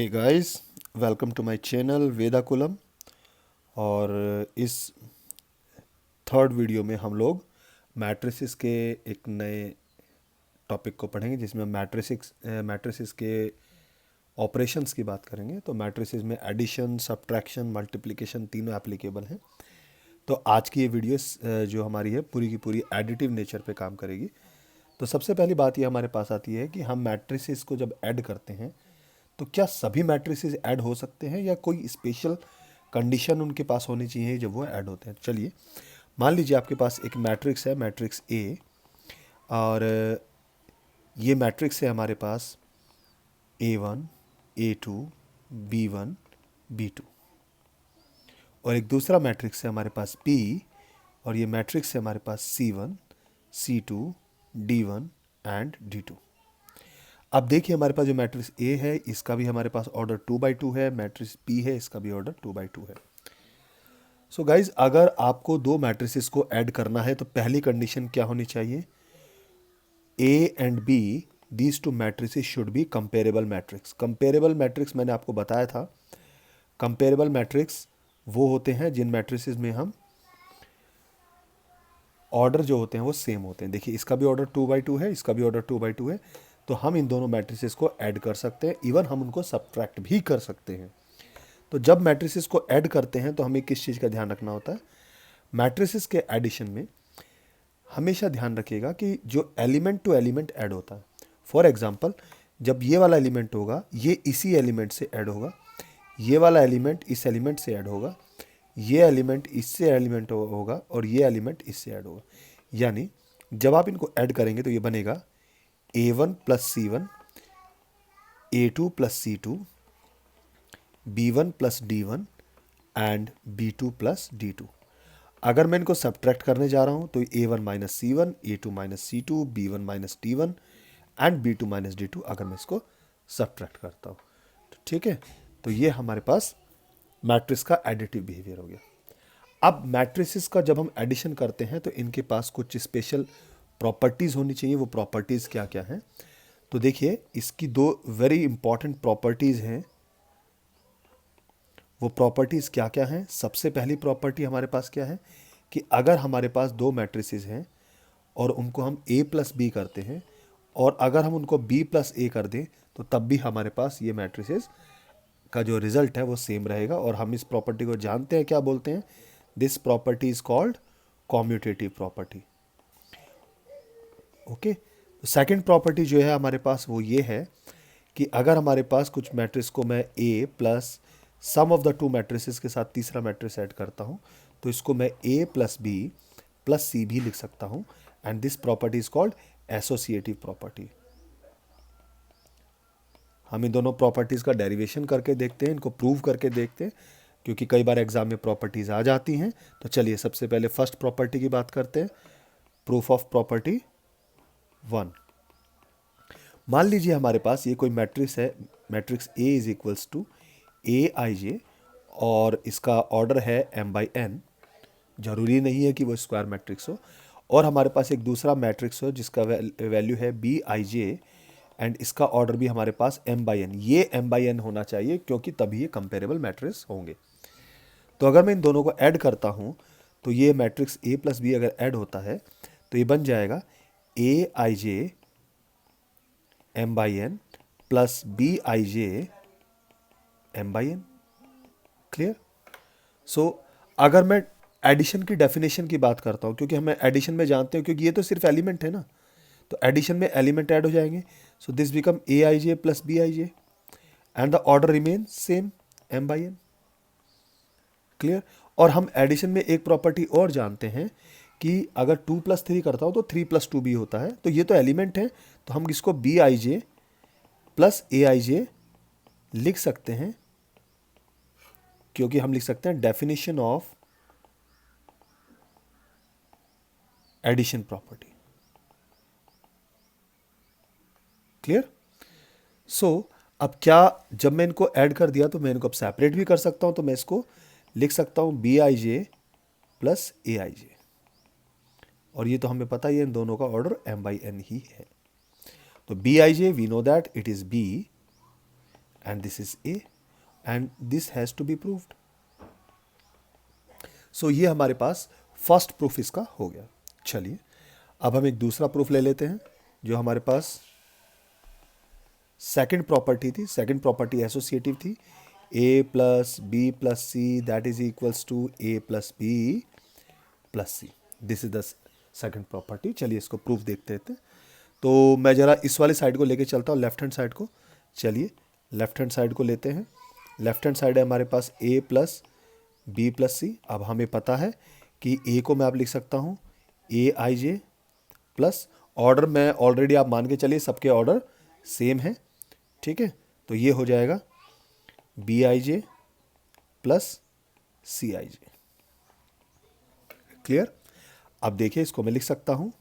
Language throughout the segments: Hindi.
Hey guys, welcome to my channel Vedakulam. और इस थर्ड वीडियो में हम लोग मैट्रिसेस के एक नए टॉपिक को पढ़ेंगे जिसमें मैट्रिसेस के ऑपरेशंस की बात करेंगे। तो मैट्रिसेस में एडिशन, सब्ट्रैक्शन, मल्टीप्लिकेशन तीनों एप्लीकेबल हैं। तो आज की ये वीडियो जो हमारी है पूरी की पूरी एडिटिव नेचर पे काम करेगी। तो सबसे पहली बात ये हमारे पास आती है कि हम मैट्रिसेस को जब ऐड करते हैं तो क्या सभी मैट्रिसेस ऐड हो सकते हैं या कोई स्पेशल कंडीशन उनके पास होनी चाहिए जब वो ऐड होते हैं। चलिए मान लीजिए आपके पास एक मैट्रिक्स है, मैट्रिक्स ए, और ये मैट्रिक्स है हमारे पास A1, A2, B1, B2। और एक दूसरा मैट्रिक्स है हमारे पास P, और ये मैट्रिक्स है हमारे पास C1, C2, D1 and D2। अब देखिए हमारे पास जो मैट्रिक्स ए है इसका भी हमारे पास ऑर्डर 2/2 है, मैट्रिक्स पी है इसका भी ऑर्डर 2/2 है। सो गाइज, अगर आपको दो मैट्रिसेस को ऐड करना है तो पहली कंडीशन क्या होनी चाहिए? A and B, these two matrices should be comparable matrix. Comparable matrix मैंने आपको बताया था, कंपेरेबल मैट्रिक्स वो होते हैं जिन मैट्रिसेस में हम ऑर्डर जो होते हैं वो सेम होते हैं। देखिए इसका भी ऑर्डर 2/2 है, इसका भी ऑर्डर 2/2 है, तो हम इन दोनों मैट्रिसेस को ऐड कर सकते हैं, इवन हम उनको सब्ट्रैक्ट भी कर सकते हैं। तो जब मैट्रिसेस को ऐड करते हैं तो हमें किस चीज़ का ध्यान रखना होता है? मैट्रिसेस के एडिशन में हमेशा ध्यान रखिएगा कि जो एलिमेंट टू एलिमेंट ऐड होता है, फॉर एग्जांपल जब ये वाला एलिमेंट होगा ये इसी एलिमेंट से ऐड होगा, ये वाला एलिमेंट इस एलिमेंट से ऐड होगा, ये एलिमेंट इससे एलिमेंट होगा, और ये एलिमेंट इससे ऐड होगा। यानी जब आप इनको ऐड करेंगे तो ये बनेगा A1 plus C1, A2 plus C2, B1 plus D1 and B2 plus D2। अगर मैं इनको सब्ट्रैक्ट करने जा रहा हूं तो A1 minus C1, A2 minus C2, B1 minus D1 and B2 minus D2 अगर मैं इसको सब्ट्रैक्ट करता हूं तो ठीक है। तो ये हमारे पास मैट्रिक्स का एडिटिव बिहेवियर हो गया। अब मैट्रिसेस का जब हम एडिशन करते हैं तो इनके पास कुछ स्पेशल प्रॉपर्टीज़ होनी चाहिए। वो प्रॉपर्टीज़ क्या क्या हैं? तो देखिए इसकी दो वेरी इंपॉर्टेंट प्रॉपर्टीज़ हैं। वो प्रॉपर्टीज़ क्या क्या हैं? सबसे पहली प्रॉपर्टी हमारे पास क्या है कि अगर हमारे पास दो मैट्रिसेस हैं और उनको हम A प्लस बी करते हैं और अगर हम उनको B प्लस ए कर दें तो तब भी हमारे पास ये मैट्रिसेस का जो रिजल्ट है वो सेम रहेगा। और हम इस प्रॉपर्टी को जानते हैं, क्या बोलते हैं? This property is called commutative property. Okay, second property जो है हमारे पास वो ये है कि अगर हमारे पास कुछ मैट्रिक्स को मैं A plus sum of the two matrices के साथ तीसरा मैट्रिक्स ऐड करता हूँ तो इसको मैं A प्लस बी प्लस सी भी लिख सकता हूँ, and this property is called associative property. हम इन दोनों प्रॉपर्टीज़ का डेरिवेशन करके देखते हैं, इनको प्रूव करके देखते हैं, क्योंकि कई बार एग्जाम में प्रॉपर्टीज़ आ जाती हैं। तो चलिए सबसे पहले फर्स्ट प्रॉपर्टी की बात करते हैं, प्रूफ ऑफ प्रॉपर्टी 1। मान लीजिए हमारे पास ये कोई मैट्रिक्स है, matrix A is equals to AIJ, और इसका ऑर्डर है m/n। जरूरी नहीं है कि वो स्क्वायर मैट्रिक्स हो। और हमारे पास एक दूसरा मैट्रिक्स हो जिसका वैल्यू है BIJ, एंड इसका ऑर्डर भी हमारे पास m/n। ये m/n होना चाहिए क्योंकि तभी ये कंपेरेबल मैट्रिक्स होंगे। तो अगर मैं इन दोनों को ऐड करता हूँ तो ये मैट्रिक्स A प्लस बी अगर ऐड होता है तो ये बन जाएगा AIJ m/n plus BIJ m/n। Clear? So अगर मैं एडिशन की डेफिनेशन की बात करता हूँ, क्योंकि हमें एडिशन में जानते हैं, क्योंकि ये तो सिर्फ एलिमेंट है ना, तो एडिशन में एलिमेंट ऐड हो जाएंगे। सो this become AIJ plus BIJ and the order remain same m/n। Clear? और हम एडिशन में एक प्रॉपर्टी और जानते हैं कि अगर 2 प्लस 3 करता हूँ तो 3 प्लस 2 भी होता है। तो ये तो एलिमेंट है, तो हम इसको BIJ प्लस AIJ लिख सकते हैं, क्योंकि हम लिख सकते हैं definition of addition property. Clear? So अब क्या, जब मैं इनको ऐड कर दिया तो मैं इनको अब सेपरेट भी कर सकता हूं, तो मैं इसको लिख सकता हूं BIJ प्लस AIJ, और ये तो हमें पता ही है इन दोनों का ऑर्डर m/n ही है। तो BIJ we know that it is B and this is A and this has to be proved. So ये हमारे पास फर्स्ट प्रूफ इसका हो गया. चलिए अब हम एक दूसरा प्रूफ ले लेते हैं जो हमारे पास सेकंड प्रॉपर्टी थी. सेकंड प्रॉपर्टी एसोसिएटिव थी. A plus B plus C that is equals to A plus B plus C. This is the second property. चलिए इसको प्रूफ देखते हैं. तो मैं ज़रा इस वाले साइड को लेके चलता हूँ, लेफ्ट हैंड साइड को. चलिए लेफ्ट हैंड साइड को लेते हैं. लेफ्ट हैंड साइड है हमारे पास A प्लस बी प्लस सी. अब हमें पता है कि A को मैं आप लिख सकता हूँ AIJ प्लस ऑर्डर में ऑलरेडी आप मान के चलिए सबके ऑर्डर सेम है. ठीक है, तो ये हो जाएगा BIJ प्लस CIJ. क्लियर. अब देखिए इसको मैं लिख सकता हूँ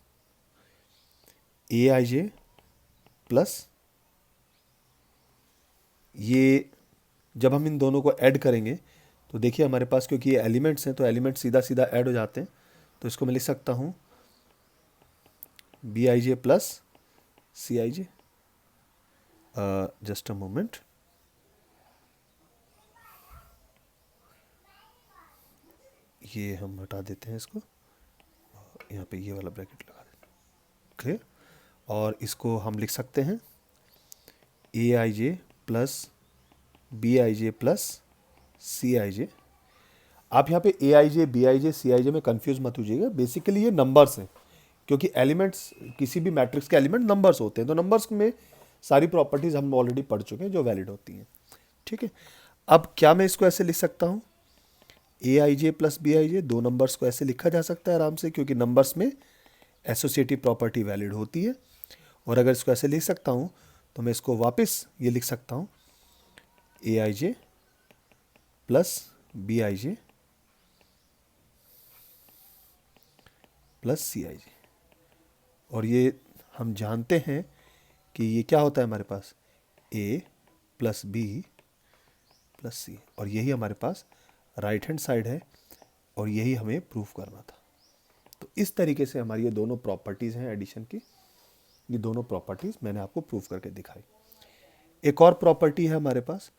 AIJ प्लस, ये जब हम इन दोनों को ऐड करेंगे तो देखिए हमारे पास क्योंकि ये एलिमेंट्स हैं तो एलिमेंट सीधा सीधा ऐड हो जाते हैं. तो इसको मैं लिख सकता हूँ BIJ plus CIJ. Just a moment. ये हम हटा देते हैं इसको, यहाँ पे ये वाला ब्रैकेट लगा देते हैं. क्लियर. और इसको हम लिख सकते हैं AIJ plus BIJ plus CIJ. आप यहाँ पे AIJ BIJ CIJ में कंफ्यूज मत होइएगा. बेसिकली ये नंबर्स हैं क्योंकि एलिमेंट्स, किसी भी मैट्रिक्स के एलिमेंट नंबर्स होते हैं. तो नंबर्स में सारी प्रॉपर्टीज हम ऑलरेडी पढ़ चुके हैं जो वैलिड होती हैं. ठीक है. अब क्या मैं इसको ऐसे लिख सकता हूँ AIJ प्लस BIJ. दो नंबर्स को ऐसे लिखा जा सकता है आराम से क्योंकि नंबर्स में एसोसिएटिव प्रॉपर्टी वैलिड होती है. और अगर इसको ऐसे लिख सकता हूँ तो मैं इसको वापस ये लिख सकता हूँ AIJ plus BIJ plus CIJ. और ये हम जानते हैं कि ये क्या होता है हमारे पास A plus B plus C. और यही हमारे पास राइट हैंड साइड है और यही हमें प्रूफ करना था. तो इस तरीके से हमारी ये दोनों प्रॉपर्टीज़ हैं एडिशन की. ये दोनों प्रॉपर्टीज़ मैंने आपको प्रूफ करके दिखाई. एक और प्रॉपर्टी है हमारे पास,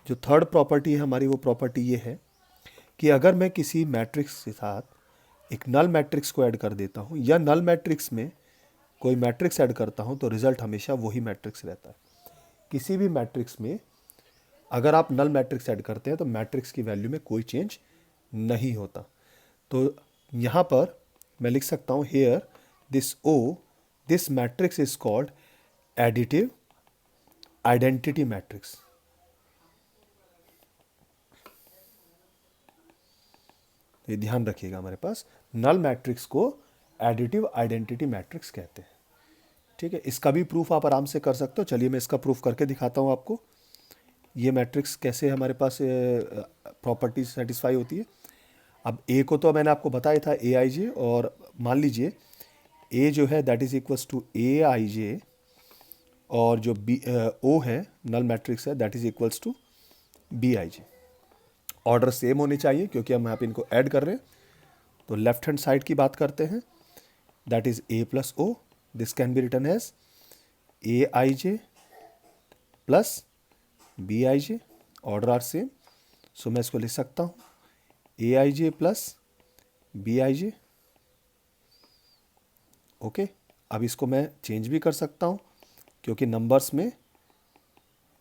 जो थर्ड प्रॉपर्टी है हमारी, वो प्रॉपर्टी ये है कि अगर मैं किसी मैट्रिक्स के साथ एक नल मैट्रिक्स को ऐड कर देता हूँ या नल मैट्रिक्स में कोई मैट्रिक्स ऐड करता हूँ तो रिजल्ट हमेशा वही मैट्रिक्स रहता है. किसी भी मैट्रिक्स में अगर आप नल मैट्रिक्स ऐड करते हैं तो मैट्रिक्स की वैल्यू में कोई चेंज नहीं होता. तो यहाँ पर मैं लिख सकता हूँ here this matrix is called additive identity matrix. ये ध्यान रखिएगा, हमारे पास नल मैट्रिक्स को एडिटिव आइडेंटिटी मैट्रिक्स कहते हैं. ठीक है, इसका भी प्रूफ आप आराम से कर सकते हो. चलिए मैं इसका प्रूफ करके दिखाता हूँ आपको. ये मैट्रिक्स कैसे हमारे पास प्रॉपर्टी सेटिस्फाई होती है. अब A को तो मैंने आपको बताया था AIJ, और मान लीजिए A जो है that is equals to AIJ और जो O है नल मैट्रिक्स है that is equals to BIJ. Order same होने चाहिए क्योंकि हम यहाँ पे इनको ऐड कर रहे हैं. तो लेफ्ट हैंड साइड की बात करते हैं that is A plus O. This can be written as AIJ plus BIJ. Order are same. So मैं इसको लिख सकता हूँ AIJ प्लस BIJ. ओके. अब इसको मैं चेंज भी कर सकता हूँ क्योंकि नंबर्स में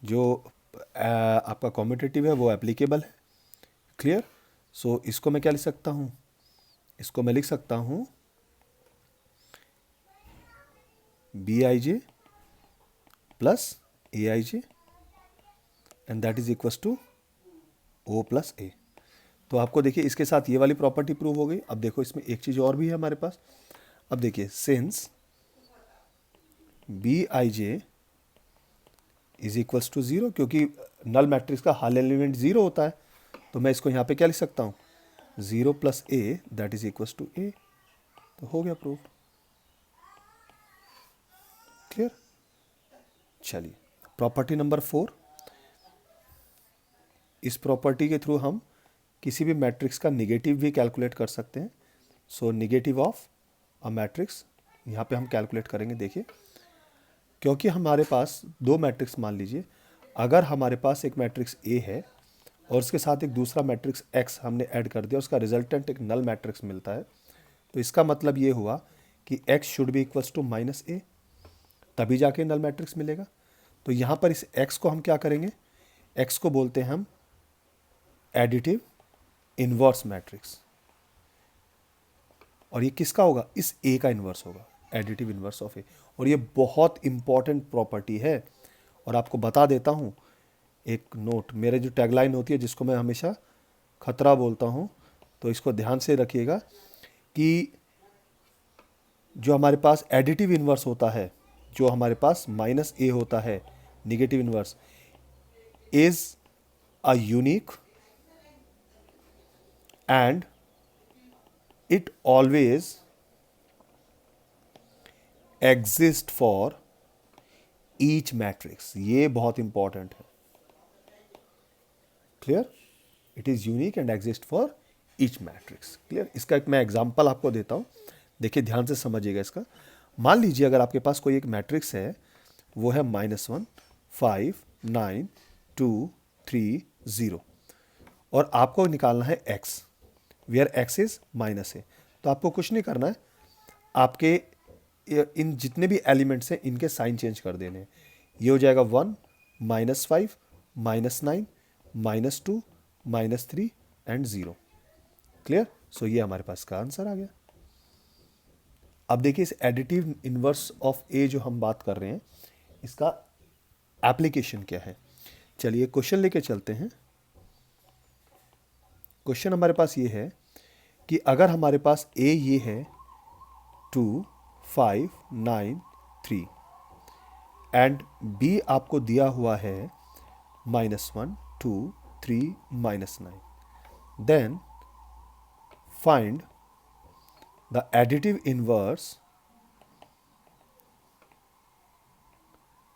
जो आपका कॉम्यूटेटिव है वो एप्लीकेबल है. क्लियर. सो इसको मैं क्या लिख सकता हूँ, इसको मैं लिख सकता हूँ BIJ plus AIJ and that is equals to O plus A. तो आपको देखिए इसके साथ ये वाली प्रॉपर्टी प्रूव हो गई. अब देखो इसमें एक चीज़ और भी है हमारे पास. अब देखिए since BIJ is equals to 0, क्योंकि नल मैट्रिक्स का हर एलिमेंट 0 होता है, तो मैं इसको यहाँ पे क्या लिख सकता हूँ 0 plus A that is equals to A. तो हो गया प्रूफ. क्लियर. चलिए प्रॉपर्टी नंबर 4. इस प्रॉपर्टी के थ्रू हम किसी भी मैट्रिक्स का निगेटिव भी कैलकुलेट कर सकते हैं. सो निगेटिव ऑफ अ मैट्रिक्स यहाँ पे हम कैलकुलेट करेंगे. देखिए क्योंकि हमारे पास दो मैट्रिक्स मान लीजिए, अगर हमारे पास एक मैट्रिक्स ए है और उसके साथ एक दूसरा मैट्रिक्स एक्स हमने ऐड कर दिया, उसका रिजल्टेंट एक नल मैट्रिक्स मिलता है, तो इसका मतलब ये हुआ कि X should be equals to minus A, तभी जाके नल मैट्रिक्स मिलेगा। तो यहाँ पर इस एक्स को हम क्या करेंगे, एक्स को बोलते हैं हम एडिटिव इन्वर्स मैट्रिक्स, और ये किसका होगा, इस ए का इन्वर्स होगा, एडिटिव इन्वर्स ऑफ ए। और ये बहुत इंपॉर्टेंट प्रॉपर्टी है। और आपको बता देता हूँ एक नोट, मेरे जो टैगलाइन होती है जिसको मैं हमेशा खतरा बोलता हूँ, तो इसको ध्यान से रखिएगा कि जो हमारे पास एडिटिव इन्वर्स होता है, जो हमारे पास माइनस ए होता है, negative inverse, is a unique and it always exist for each matrix. ये बहुत इंपॉर्टेंट है। Clear, it is unique and exist for each matrix. Clear, इसका एक मैं एग्जांपल आपको देता हूं, देखिए ध्यान से समझिएगा इसका। मान लीजिए अगर आपके पास कोई एक मैट्रिक्स है, वो है -1 5 9 2 3 0, और आपको निकालना है x, where x is minus है। तो आपको कुछ नहीं करना है, आपके इन जितने भी एलिमेंट्स हैं इनके साइन चेंज कर देने हैं। ये हो जाएगा 1 -5 -9 -2 -3 एंड 0। क्लियर, सो ये हमारे पास का आंसर आ गया। अब देखिए इस एडिटिव इन्वर्स ऑफ ए जो हम बात कर रहे हैं, इसका एप्लीकेशन क्या है। चलिए क्वेश्चन लेके चलते हैं। क्वेश्चन हमारे पास ये है कि अगर हमारे पास ए ये है 2 5 9 3 एंड बी आपको दिया हुआ है -1 2 3 -9, then find the additive inverse,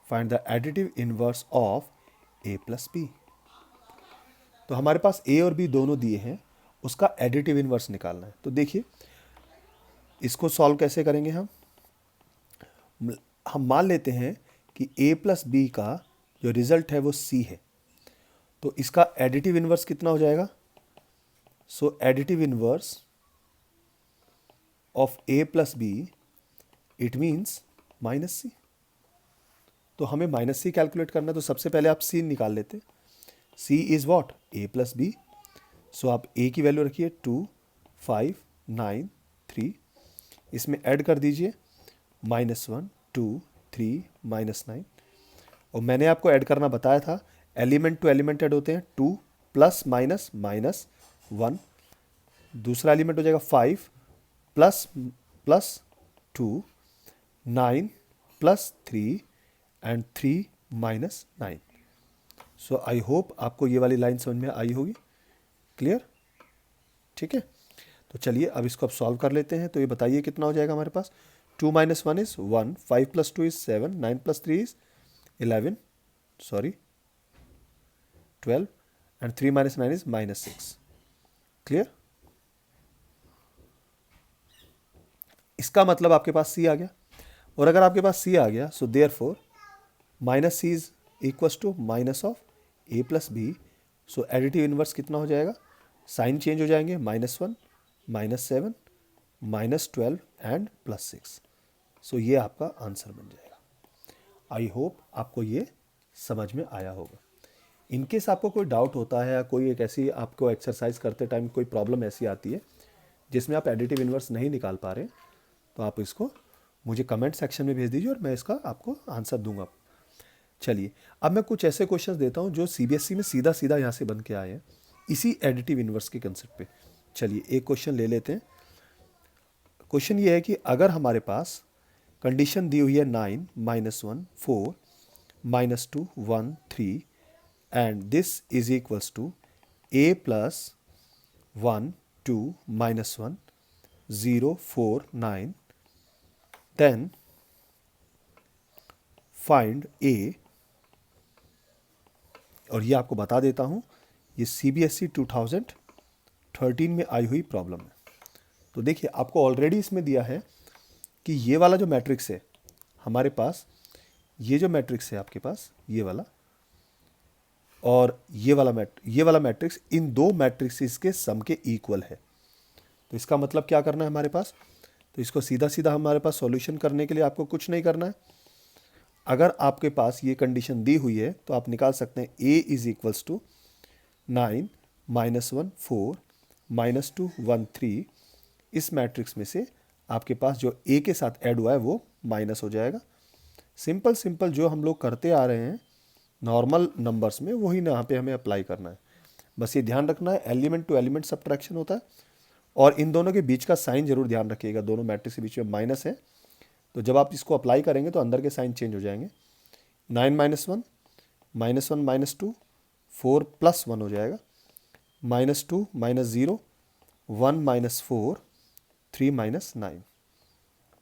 find the additive inverse of a plus b। तो हमारे पास a और b दोनों दिए हैं, उसका एडिटिव इन्वर्स निकालना है। तो देखिए इसको सॉल्व कैसे करेंगे हम मान लेते हैं कि a प्लस बी का जो रिजल्ट है वो c है, तो इसका एडिटिव इन्वर्स कितना हो जाएगा। So additive inverse of a plus b, it means minus C. तो हमें माइनस सी कैलकुलेट करना है, तो सबसे पहले आप सी निकाल लेते। C is what, A plus B. So आप ए की वैल्यू रखिए 2 5 9 3, इसमें ऐड कर दीजिए -1 2 3 -9। और मैंने आपको ऐड करना बताया था, एलिमेंट टू एलिमेंट ऐड होते हैं, 2 प्लस माइनस -1, दूसरा एलिमेंट हो जाएगा 5 plus 2 9 plus 3 and 3 -9। So I hope आपको ये वाली लाइन समझ में आई होगी। क्लियर, ठीक है। तो चलिए अब इसको अब सॉल्व कर लेते हैं। तो ये बताइए कितना हो जाएगा हमारे पास। 2 - 1 is 1, 5 + 2 is 7, 9 + 3 is 11, 12 and 3 - 9 is -6। Clear, इसका मतलब आपके पास सी आ गया। और अगर आपके पास सी आ गया, so therefore -c is equals to minus of a plus B. So additive inverse कितना हो जाएगा, साइन चेंज हो जाएंगे, -1 -7 -12 एंड +6। सो ये आपका आंसर बन जाएगा। आई होप आपको ये समझ में आया होगा। इनकेस आपको कोई डाउट होता है या कोई एक ऐसी आपको एक्सरसाइज करते टाइम कोई प्रॉब्लम ऐसी आती है जिसमें आप एडिटिव इन्वर्स नहीं निकाल पा रहे, तो आप इसको मुझे कमेंट सेक्शन में भेज दीजिए और मैं इसका आपको आंसर दूंगा। चलिए अब मैं कुछ ऐसे क्वेश्चंस देता हूं जो सीबीएसई में सीधा सीधा यहाँ से बन के आए हैं, इसी एडिटिव इन्वर्स के कंसेप्ट पे। चलिए एक क्वेश्चन ले लेते हैं। क्वेश्चन ये है कि अगर हमारे पास कंडीशन दी हुई है 9 -1 4 -2 1 3 and this is equals to a plus 1 2 -1 0 4 9, then find a। और ये आपको बता देता हूँ, ये सीबीएसई 2013 में आई हुई प्रॉब्लम है। तो देखिए आपको ऑलरेडी इसमें दिया है कि ये वाला जो मैट्रिक्स है हमारे पास, ये जो मैट्रिक्स है आपके पास ये वाला, और ये वाला मैट्रिक्स इन दो मैट्रिक्स के सम के इक्वल है। तो इसका मतलब क्या करना है हमारे पास, तो इसको सीधा सीधा हमारे पास सॉल्यूशन करने के लिए आपको कुछ नहीं करना है। अगर आपके पास ये कंडीशन दी हुई है तो आप निकाल सकते हैं a इज इक्वल्स टू 9 -1 4 -2 1 3। इस मैट्रिक्स में से आपके पास जो a के साथ ऐड हुआ है वो माइनस हो जाएगा। सिंपल सिंपल जो हम लोग करते आ रहे हैं नॉर्मल नंबर्स में, वही यहाँ पे हमें अप्लाई करना है। बस ये ध्यान रखना है एलिमेंट टू एलिमेंट सब्ट्रैक्शन होता है, और इन दोनों के बीच का साइन जरूर ध्यान रखिएगा। दोनों मैट्रिक्स के बीच में माइनस है, तो जब आप इसको अप्लाई करेंगे तो अंदर के साइन चेंज हो जाएंगे। 9 -1 -1 -2 4 +1 हो जाएगा, -2 -0 1 -4 3 -9।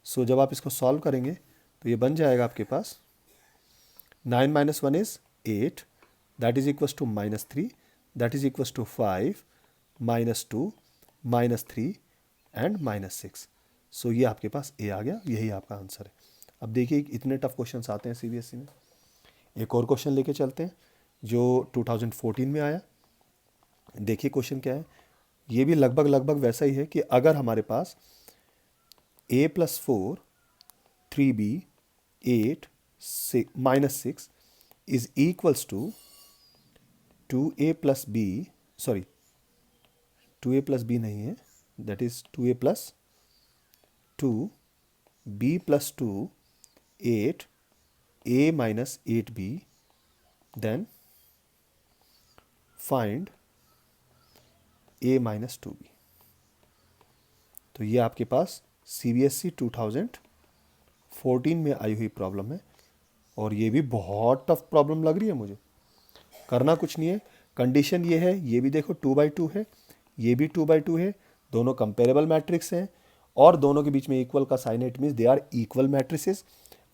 सो जब आप इसको सॉल्व करेंगे तो ये बन जाएगा आपके पास 9 -1 is 8, that is equals to -3, that is equals to 5 -2 -3 and -6। So ये आपके पास ए आ गया, यही आपका आंसर है। अब देखिए इतने टफ क्वेश्चंस आते हैं सीबीएसई में। एक और क्वेश्चन लेके चलते हैं जो 2014 में आया। देखिए क्वेश्चन क्या है, ये भी लगभग वैसा ही है कि अगर हमारे पास a + 4 3b 8 -6 is equals to 2a + b, sorry 2a + b नहीं है, that is 2a + 2 b + 2 8 a - 8b, then find a - 2b। तो ये आपके पास सीबीएसई 2014 में आई हुई प्रॉब्लम है, और ये भी बहुत टफ प्रॉब्लम लग रही है मुझे। करना कुछ नहीं है, कंडीशन ये है, ये भी देखो 2/2 है, ये भी 2/2 है, दोनों कंपेरेबल मैट्रिक्स हैं और दोनों के बीच में इक्वल का sign, it means they are equal matrices.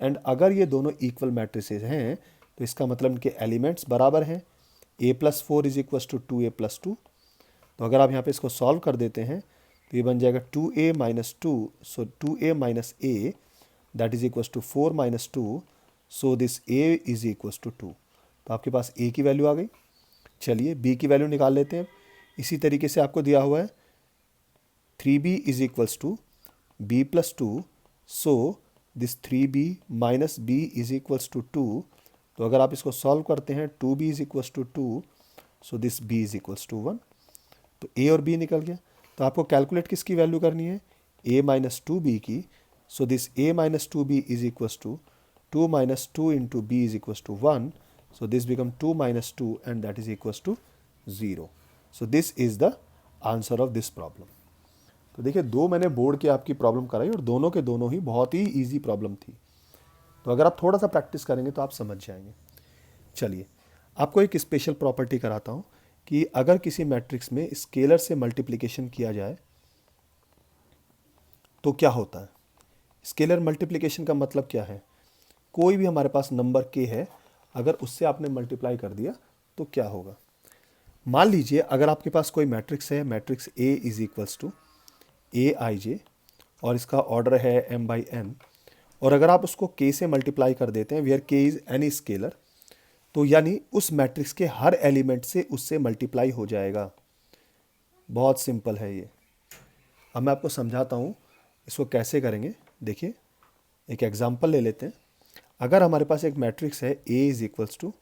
And अगर ये दोनों इक्वल मैट्रिसेस हैं तो इसका मतलब इनके एलिमेंट्स बराबर हैं। a + 4 is equals to 2a + 2। तो अगर आप यहाँ पे इसको सॉल्व कर देते हैं तो ये बन जाएगा 2a - 2, so 2a - a that is equals to 4 - 2, so this a is equals to 2। तो आपके पास a की वैल्यू आ गई। चलिए b की वैल्यू निकाल लेते हैं। इसी तरीके से आपको दिया हुआ है 3b is equals to b + 2, so this 3b - b is equals to 2। तो अगर आप इसको सॉल्व करते हैं 2b is equals to 2, so this b is equals to 1। तो a और b निकल गया। तो आपको कैलकुलेट किसकी वैल्यू करनी है, a - 2b की। So this a - 2b is equals to 2 - 2 into b is equals to 1। So this become 2 - 2 and that is equals to 0। So this is the answer of this problem. तो देखिए दो मैंने बोर्ड की आपकी प्रॉब्लम कराई और दोनों के दोनों ही बहुत ही ईजी प्रॉब्लम थी। तो अगर आप थोड़ा सा प्रैक्टिस करेंगे तो आप समझ जाएंगे। चलिए आपको एक स्पेशल प्रॉपर्टी कराता हूँ कि अगर किसी मैट्रिक्स में स्केलर से मल्टीप्लिकेशन किया जाए तो क्या होता है। स्केलर मल्टीप्लिकेशन का मतलब क्या है, कोई भी हमारे पास नंबर k है, अगर उससे आपने मल्टीप्लाई कर दिया तो क्या होगा। मान लीजिए अगर आपके पास कोई मैट्रिक्स है, matrix A is equals to aij, और इसका ऑर्डर है m/n, और अगर आप उसको k से मल्टीप्लाई कर देते हैं where k is any scalar, तो यानी उस मैट्रिक्स के हर एलिमेंट से उससे मल्टीप्लाई हो जाएगा। बहुत सिंपल है ये। अब मैं आपको समझाता हूँ इसको कैसे करेंगे। देखिए एक एग्जांपल ले लेते हैं। अगर हमारे पास एक मैट्रिक्स है A is equals to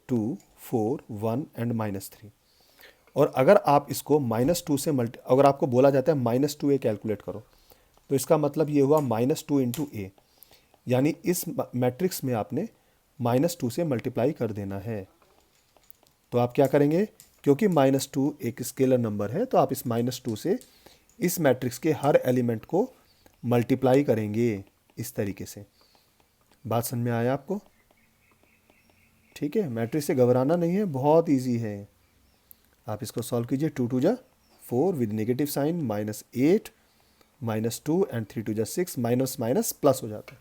2 4 1 and -3, और अगर आप इसको -2 से अगर आपको बोला जाता है -2a कैलकुलेट करो, तो इसका मतलब ये हुआ -2 इंटू a, यानी इस मैट्रिक्स में आपने -2 से मल्टीप्लाई कर देना है। तो आप क्या करेंगे, क्योंकि -2 एक स्केलर नंबर है, तो आप इस -2 से इस मैट्रिक्स के हर एलिमेंट को मल्टीप्लाई करेंगे इस तरीके से। बात समझ में आया आपको? ठीक है, मैट्रिक्स से घबराना नहीं है, बहुत इजी है। आप इसको सॉल्व कीजिए। 2 2 जा 4 विद नेगेटिव साइन, -8 -2 एंड 3 2 जा 6, माइनस माइनस प्लस हो जाता है।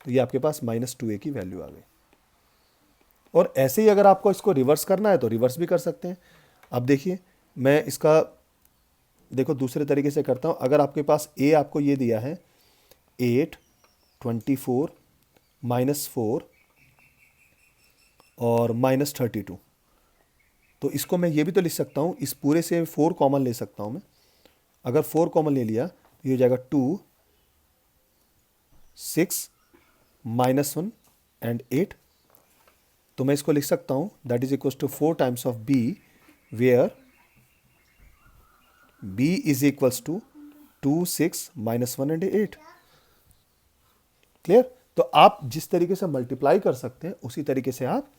तो ये आपके पास -2a की वैल्यू आ गई। और ऐसे ही अगर आपको इसको रिवर्स करना है तो रिवर्स भी कर सकते हैं। अब देखिए मैं इसका देखो दूसरे तरीके से करता हूँ। अगर आपके पास a आपको ये दिया है 8 24 -4 और -32, तो इसको मैं ये भी तो लिख सकता हूँ, इस पूरे से 4 कॉमन ले सकता हूँ मैं। अगर 4 कॉमन ले लिया तो ये हो जाएगा 2, 6, -1 एंड 8। तो मैं इसको लिख सकता हूँ that is equal to 4 times of b, where b is equals to 2, 6, -1 and 8। Clear? तो आप जिस तरीके से मल्टीप्लाई कर सकते हैं उसी तरीके से आप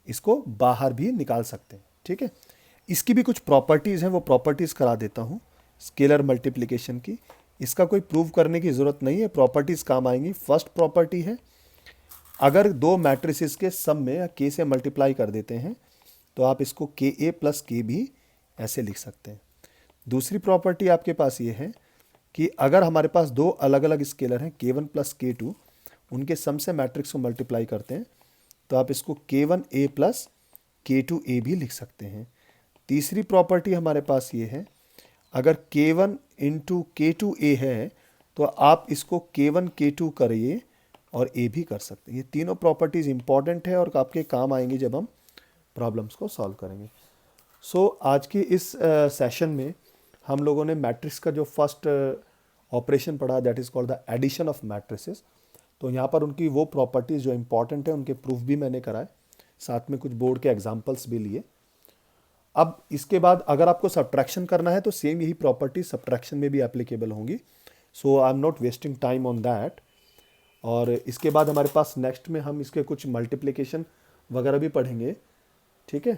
इसको बाहर भी निकाल सकते हैं। ठीक है, इसकी भी कुछ प्रॉपर्टीज़ हैं, वो प्रॉपर्टीज़ करा देता हूँ स्केलर मल्टीप्लिकेशन की। इसका कोई प्रूव करने की ज़रूरत नहीं है, प्रॉपर्टीज़ काम आएंगी। फर्स्ट प्रॉपर्टी है, अगर दो मैट्रिसेस के सम में या के से मल्टीप्लाई कर देते हैं तो आप इसको के ए प्लस के भी ऐसे लिख सकते हैं। दूसरी प्रॉपर्टी आपके पास ये है कि अगर हमारे पास दो अलग अलग स्केलर हैं k1 प्लस k2, उनके सम से मैट्रिक्स को मल्टीप्लाई करते हैं तो आप इसको k1a प्लस k2a भी लिख सकते हैं। तीसरी प्रॉपर्टी हमारे पास ये है, अगर k1 इंटू k2a है तो आप इसको k1 k2 करिए और a भी कर सकते हैं। ये तीनों प्रॉपर्टीज़ इंपॉर्टेंट है और आपके काम आएंगी जब हम प्रॉब्लम्स को सॉल्व करेंगे। सो आज की इस सेशन में हम लोगों ने मैट्रिक्स का जो फर्स्ट ऑपरेशन पढ़ा, that is called the addition of matrices. तो यहाँ पर उनकी वो प्रॉपर्टीज़ जो इंपॉर्टेंट है उनके प्रूफ भी मैंने कराए, साथ में कुछ बोर्ड के एग्जांपल्स भी लिए। अब इसके बाद अगर आपको सब्ट्रैक्शन करना है तो सेम यही प्रॉपर्टी सब्ट्रैक्शन में भी एप्लीकेबल होंगी। So I am not wasting time on that. और इसके बाद हमारे पास नेक्स्ट में हम इसके कुछ मल्टीप्लिकेशन वगैरह भी पढ़ेंगे। ठीक है,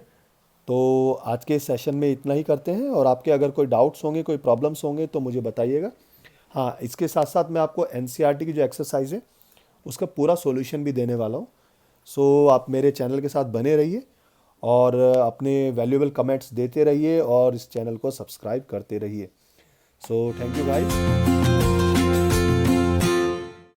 तो आज के सेशन में इतना ही करते हैं, और आपके अगर कोई डाउट्स होंगे, कोई प्रॉब्लम्स होंगे तो मुझे बताइएगा। हाँ, इसके साथ साथ मैं आपको एनसीईआरटी की जो एक्सरसाइज है उसका पूरा सॉल्यूशन भी देने वाला हूँ। सो आप मेरे चैनल के साथ बने रहिए और अपने वैल्यूएबल कमेंट्स देते रहिए और इस चैनल को सब्सक्राइब करते रहिए। So thank you guys.